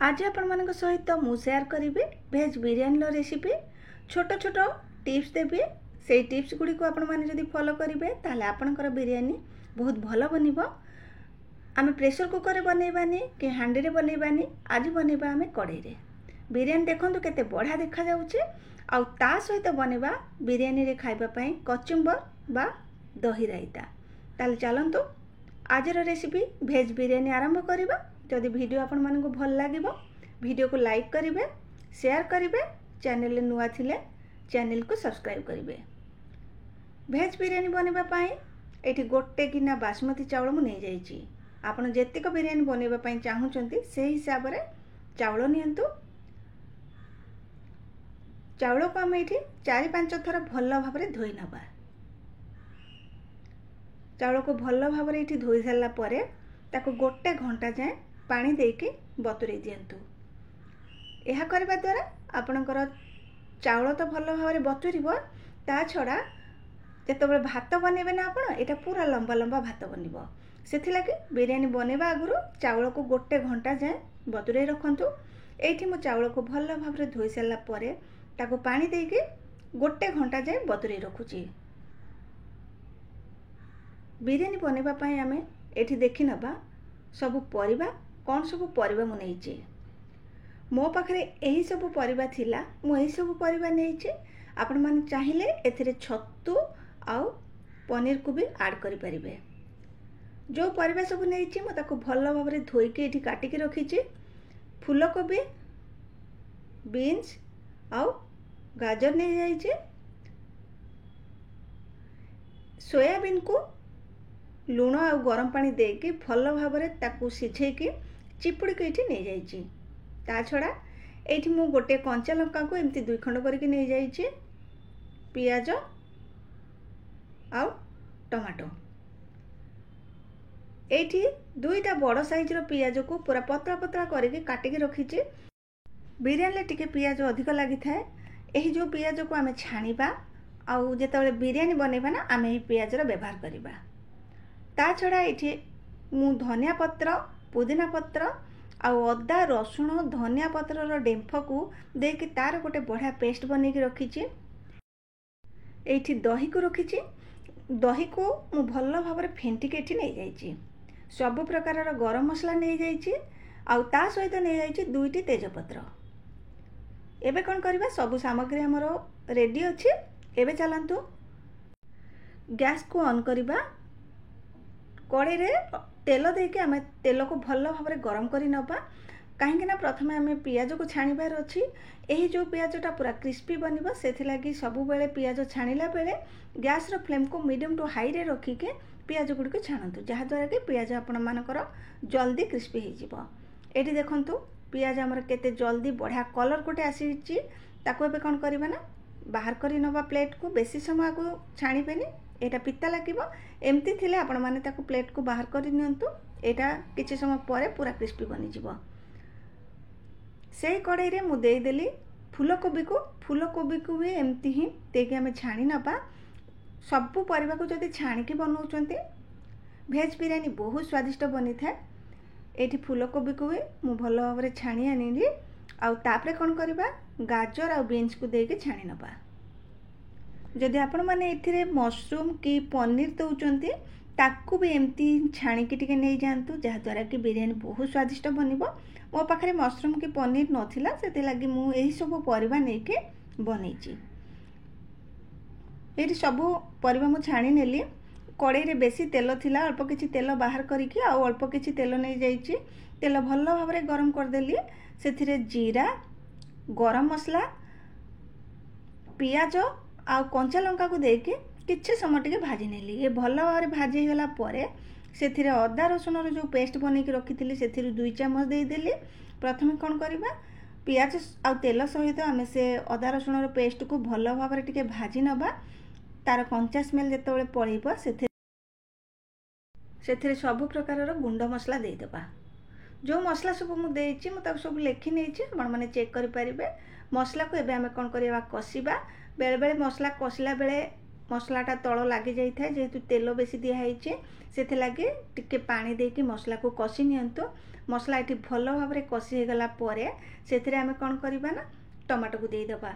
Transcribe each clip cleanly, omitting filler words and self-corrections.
आज आपण सहित मु शेयर करी भेज बिरियानी रेसिपी छोट छोट टिप्स देवी। से टिप्स गुड़ी को आपण मैंने फॉलो करेंगे ताहले आपणकर बिरियानी बहुत भल बनब। आम प्रेशर कुकर बनैबानी कि हांडी रे बनैबानी, आज बनैबा आम कड़ाई रे। बिरियानी देखंतु केते बढ़िया देखा जाउचे। आउ ता सहित बनैबा बिरियानी रे खाइबा पई कचुम्बर बा दही रायता। ताले चलंतु आजर रेसिपी भेज बिरियानी आरंभ करिबा। जदि वीडियो आपण मानकु भल लागिबो वीडियो को लाइक करिवे, शेयर करिवे, चैनल रे नुआ थिले चैनल को सब्सक्राइब करिवे। भेज बिरियानी बनैबा पई एठी गोटे गिना बासमती चावल मु नै जाईची। आपण जेतिक बिरियानी बनैबा पई चाहुचंती से हिसाब रे चावल नियंतु। चावल को हम एठी 4-5 थर भल भाव रे धोई नबा। चावल को भल भाव रे एठी धोई सारला परे ताको गोटे घंटा जाए पानी देके बतुरे दियंतु। यह करबा द्वारा आपणकर चावल तो भल भाव रे बतुरिबो, ता छड़ा जेतबे भात बनेबे ना आपण एटा पूरा लंबा लंबा भात बनिबो। सेथि लागि बिरियानी बनेबा आगुरु चावल को गोटे घंटा जाए बतुरे रखंतु। एठी मो चावल को भल भाव रे धोई सारला परे ताको पानी देके गोटे घंटा जाए बतुरे रखुची। बिरियानी बनेबा पई आमे एठी देखि नबा सबु परिबा कौन सबु परिबा मु नैचे। मो पाखरे एही सबु परिबा थिला, मु एही सबु परिबा नैचे। आपण माने चाहिले एथिरे छत्तू आउ पनीर को भी ऐड करि परिबे। जो परिबा सबु नैचे मु ताको भल भाव रे धोई के एठी काटि के रखिची। फूलकोबी, बीन्स आउ गाजर नै जाईचे। सोयाबीन को लूण आ गरम पानी देके भल भाव रे ताकू सिझे के चिपुड़ी के एठी नै जाईची। ता छड़ा एठी मु गोटे कंचा लंका को एमती 2 खंड करके नै जाईची। पियाज आउ टमाटो एठी 2टा बड़ साइज रो पियाज को पूरा पतला पतला करके काटि के रखिची। बिरियानी टिके पियाज अधिक लागि थाए। एही जो पियाज को आमे छाणीबा आउ जेतबे बिरियानी बनेबा ना आमे एही पियाज रो व्यवहार करिबा। ता छड़ा एठी मु धनिया पत्र, पुदीना पत्र आउ अदा रसुण धनिया पत्र रो डेंफ को देके तार गोटे बढ़िया पेस्ट बनै के रखिची। एठी दही को रखिची। दही को मु भल भाव रे फेंटी के एठी नै जाईची। सब प्रकार रो गरम मसला नै जाईची आउ ता सहित नै जाईची 2टी तेजपत्र। एबे कोन करबा सब सामग्री हमरो रेडी अछि। एबे चलंतु गैस को ऑन करबा। कड़ाई रे तेल देके आमे तेल को भल भाव रे गरम करि नबा। काहेकि ना प्रथमे आमे पियाज को छाणीबार अछि। एही जो पियाजटा पूरा क्रिस्पी बनिबो सेथि लागि सब बेले पियाज छाणीला बेले गैस रो फ्लेम को मीडियम टू हाई रे रखी के पियाज गुडी को छाणंतु, जहा द्वारा कि पियाज आपण मानकर जल्दी क्रिस्पी हे जिवो। एठी देखंतु पियाज हमर केते जल्दी बढ़िया कलर कोटे आसीची। ताको एबे कोन करबा ना बाहर करि नबा प्लेट को। बेसी समय को छाणीबेनी, एटा पित्ता लागिबो। एमती थिले आपण माने ताको प्लेट को बाहर करि नियंतु। एटा किछि समय परे पूरा क्रिस्पी बनि जिवो। सेही कड़ाई रे मु देई देली फूलकोबी को। फूलकोबी को भी एमती ही देके हमें छाणी नबा। सब परिबा को जदि छाणी के बनौचंती भेज बिरियानी बहुत स्वादिष्ट बनि थाए। एठी फूलकोबी को भी मु भल भाव रे छाणी आनिली। आउ तापरे कोन करबा गाजर आ बीन्स को देके छाणी नबा। जदि आपण माने एथिरे मशरूम की पनीर दउचंती ताकू भी एमती छाणी के टिके नै जानतु, जहा द्वारा कि बिरियानी बहुत स्वादिष्ट बनिबो। मो पाखरे मशरूम की पनीर नथिला, सेति लागि मु एही सब परिबा नै के बनैची। एठी सब परिबा मु छाणी नेली। कड़ाई रे बेसी तेल थिला, अल्प किछि तेल बाहर करिकि आ अल्प किछि तेल नै जाईची। तेल भल भाव रे गरम कर देली। सेथिरे जीरा, गरम मसला, पियाज आ कंचा लंका को देके किछि समय टिके भाजी नेली। ये भल भाव रे भाजी होला परे सेथिरे अदा रसुण रो जो पेस्ट बनै के रखिथिली सेथिरे 2 चम्मच देई देली। प्रथमे कोन करबा पियाज आ तेल सहित आमे से अदा रसुण रो पेस्ट को भल भाव रे टिके भाजी नबा। तार कंचा स्मेल जेतबे पळिबो सेथिरे सब प्रकार रो गुंड मसला देई देबा। जो मसला सब मु देइची मु ताको सब लेखि नेइची, आपण माने चेक करि परिबे। मसला को एबे आमे कोन करिबा कसिबा। बेले बेले मसला कसिला बेले मसलाटा तळ लागि जाई थाए, जेहेतु तेल बेसी दिया हैचे सेथे लागि टिके पानी देके मसला को कसी नियंतु। मसला ये भल भाव में कषि गला से आम कौन करवा ना टमाटो को देदेबा।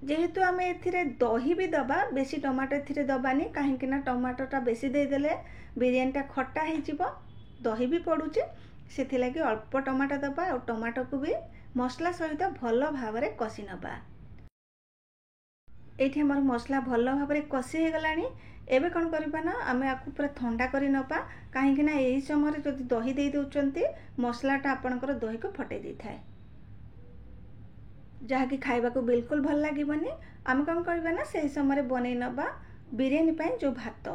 जेहेतु आम ए दही भी दबा बेसी टमाटो ए दबानी कहीं टमाटोटा बेसी देदेले बिरियानीटा खट्टा हो दही भी पड़ुचे से लगी अल्प टमाटो दबा और टमाटो को भी मसला सहित भल भाव में कषि नबा। ये आम मसला भल भाव में कषि गला। एबे कौन करवा ना आम आपको पूरा ठंडा कर नपा कहीं यही समय जो दही दे दौरान मसलाटा आपणकर दही को फटे दे थाए जहाँकि खाइबा को बिल्कुल भल लगे। आम कौन करवा ना से समय बन नबा बिरियानी पाई जो भात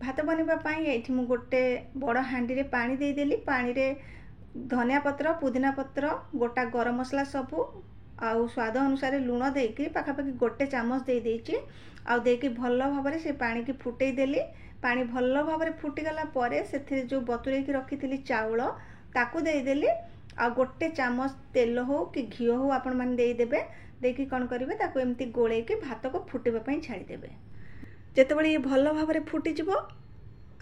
भात बनवाई ये गोटे बड़ हांडी में पानी देदेली। पानी रे धनिया पत्र पुदीना पत्र गोटा गरम मसला सबू आउ स्वाद अनुसार लुण देकी पाखापाखि गोटे चामच दे देइछि आउ देकी भल भाव से पानी की फुटई देली। पानी भल भाव में फुटीगला से जो बतुरे रखी चाउल ताकू देदेली आ गोटे चामच तेल हो कि घी हो आपण मैंने देदेवे देकी कौन करेंगे ताकू एमती गोले भात को फुटवाई छाड़ीदेवे। जितेबाला ये भल भाव में फुटीज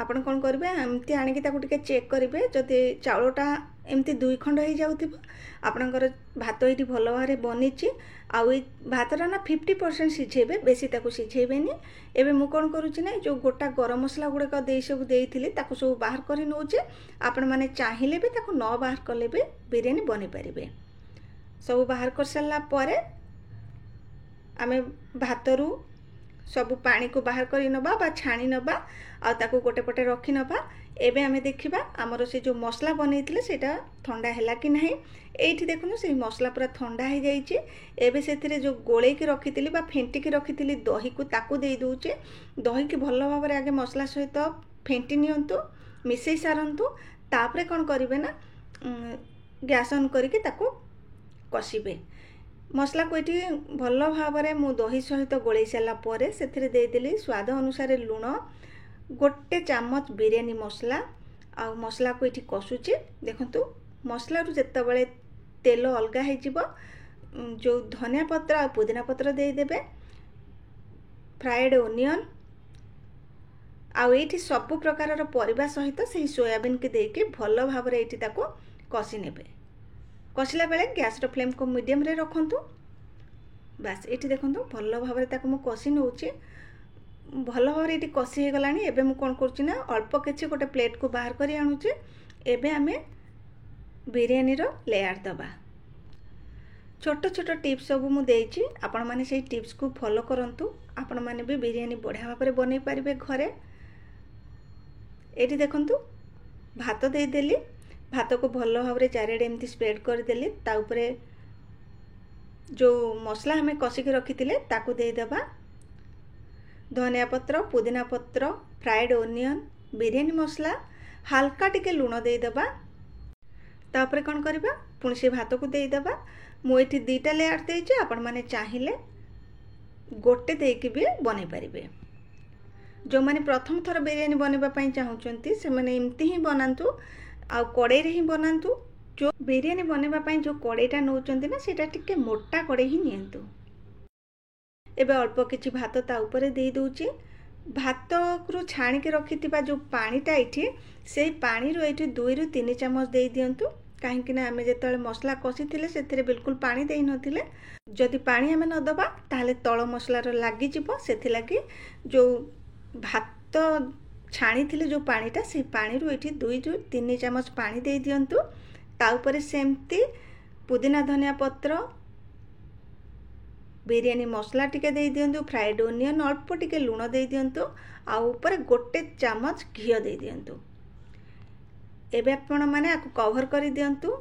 आपण कौन करेंगे एमती आणिकी टे चेक करेंगे जदि चाउलटा एमती 2 खंड हो जाऊथिबो आपणकर भात ये भल भाव में बनी आउ भातटा ना 50% सिझेबे बेसी ताकू सिझेबेनी। एबे मु कौन करुछि ना जो गोटा गरम मसला गुड़ाक दे सब देइथिली ताकू सब बाहर करि नउचे आपण माने चाहिए भी ताकू न बाहर कले भी बिरियानी बनी पारिबे। सब बाहर कर सारा परे आमे भातरू सबू पानी को बाहर कर नबा बा छाणी नबा आ ताकू गोटे पटे रखी नबा। एबे आमे देखिबा हमर से जो मसला बनैतिले सेटा ठंडा हैला कि नाही। एठी देखुनु से मसला पूरा ठंडा हो जाइए। एबे सेथिरे जो गोले की रखितिली बा फेंटी की रखितिली दही को ताकू दे दूचे। दही की भल भाव में आगे मसला सहित फेंटी नियंतु मिसई सारंतु तापरे कौन करिवे ना गैस ऑन करके ताकू कषिबे। मसला को ये भल भाव में मु दही सहित गोले सारा पर से देदेली स्वाद अनुसार लुण गोटे चामच बिरियानी मसला आ मसला को ये कषुची। देखंतु मसला रू जितेबाला तेल अलगा हो जो धनिया पत्र आ पुदीना पत्र देदेवे फ्राइड ओनियन आठी सबु प्रकार परिबा सहित से सोयाबीन के देके भल भाव में ये कषि नेबे। कषिला बेले गैस रो फ्लेम को मीडियम रे रखंतु। बास ये देखो भल भाव में मु कषि नौची भल भाव में ये कषि हो गलानी। एबे मु कौन करुच्ची ना अल्प किछि गोटे प्लेट को बाहर करी आणुची। एबे आमे बिरियानी रो लेयर दबा। छोट छोट टिप्स सब मु देइछि आपण माने से टिप्स को फॉलो करंतु आपण माने भी बिरियानी बढ़िया भाव में बनै पारिबे घरे। एठी देखंतु भात दे देली भात को भल भाव में चारिडे एमती स्प्रेड कर देली ता उपरे जो मसला हमें कषिक रखी ताकू दे देबा धनिया पत्र पुदीना पत्र फ्राइड ओनियन बिरियानी मसला हल्का टिके लुण दे देबा। तापरे कौन करबा पुणी से भात को दे देबा। मु एठी 2टा लेयर देइछि आपण माने चाहिए गोटे देकी भी बनै पारिबे। जो माने प्रथम थर बिरियानी बनैबा पई चाहुचंती से माने एमती ही बनांतु आ कड़े रे ही बनांतु। जो बिरियानी बनैबा पई जो कड़ेटा नौचंती ना सेटा टिके मोटा कड़े ही नियंतु। एबे अल्प किछि भात ता ऊपर दे दोछि। भात को छाणी के रखिथिबा जो पानीटा एठी से पानी रो एठी 2 ରୁ 3 चामच दे दियंतु कहीं आम जो मसला कषि से बिल्कुल पानी दे नथिले। जदि पानी आम न दबा ताहले तल मसलार लागिजिब से लगी जो भात छाणी थिले जो पानीटा से पानी रू एठी 2 ରୁ 3 चामच पानी दे दियंतु। ता ऊपर सेमती पुदीना धनिया पत्र बिरियानी मसला टिके दे दियंतु फ्राइड ओनियन अल्प टिके लुण दे दियंतु आ ऊपर गोटे चामच घी दे दियंतु। एबे आपण माने आकु कवर कर दियंतु।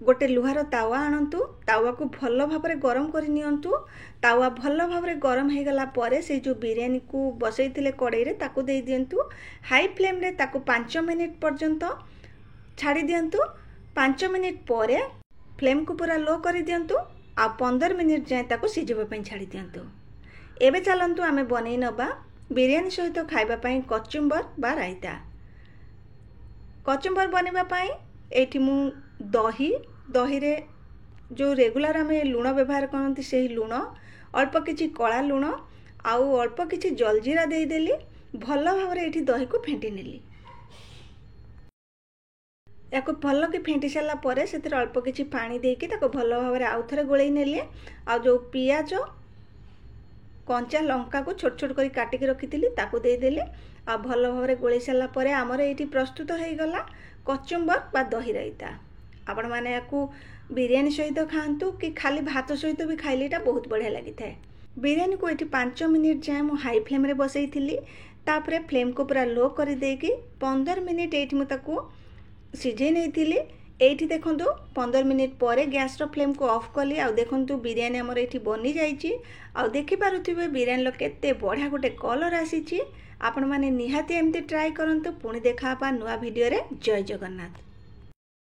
गोटे लुहार तावा आणंतु तावा को भल भाव में गरम कर नियंतु। तावा भल भाव में गरम हो गला परे से जो बिरियानी को बसैथिले कड़ाई रे ताकू दे दियंतु। हाई फ्लेम रे ताकू 5 मिनिट पर्यंत छाड़ी दियंतु। 5 मिनिट परे फ्लेम को पूरा लो कर दियंतु आ 15 मिनिट जाए ताकू सिझिबा पई छाड़ी दियंतु। एबे चलंतु आमे बनै नबा बिरियानी सहित खाइबा पई कचुम्बर बा रायता। कचुम्बर बनैबा पई एठी मु दही रे जो रेगुलर आमे लुण व्यवहार करती से लुण अल्प किछि कला लुण आउ अल्प किछि जलजीरा दे देली भल भाव में एठी दही को फेंटी नेली। याको भल कि फेंटी सारा पर से अल्प किसी पानी देकी भल भाव में आउ थे गोल नेली आ जो पियाज कंचा लंका को छोट छोट कर काटिकी रखी देदेली आ भल भाव में गोल सारापर आमर ये प्रस्तुत हो गला कचुम्बर बा दही रायता। आपण मैंने बिरयानी सहित खातु कि खाली भात सहित भी खाइले बहुत बढ़िया लगी था। बिरयानी को ये 5 मिनिट जाए मु हाई फ्लेम रे बसई थी तापरे फ्लेम को पूरा लो कर देकी 15 मिनिट ये मुझे सिझे नहीं थी। ये देखूँ 15 मिनिट पर गैस रो फ्लेम को ऑफ कली आ देखूँ बिरयानी आमर ये बनी जाइए आ देखिपे बिरयानी केते बढ़िया गोटे कलर आसी। आपण मैंने निहाती एमती ट्राए करंतु पुणी देखा नुआ वीडियो रे। जय जगन्नाथ।